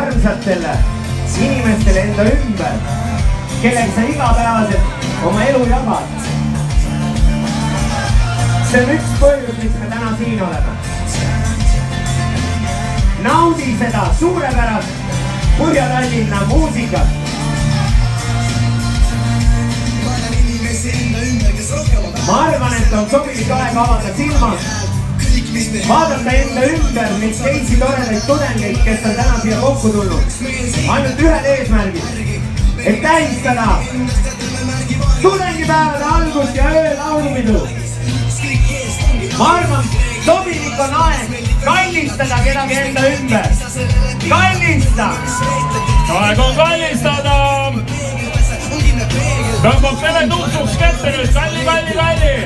armsatele inimestele enda ümber, kellega sa igapäevaselt oma elu jagad. See on üks põhjus, miks me täna siin oleme. Naudi seda suurepärast Põhja-Tallinna muusikat. Ma arvan, et on sobilik aeg avada silmad, vaadata enda ümber neid teisi toredaid tudengeid, kes on täna siia kokku tulnud. Ainult ühel eesmärgil, et tähistada tudengipäevade algust ja öö laulupidu. Ma arvan, sobilik on aeg kallistada kedagi enda ümber. Kallista! Aeg on kallistada! Tõmbab selle tutsuks kätte nüüd, kalli!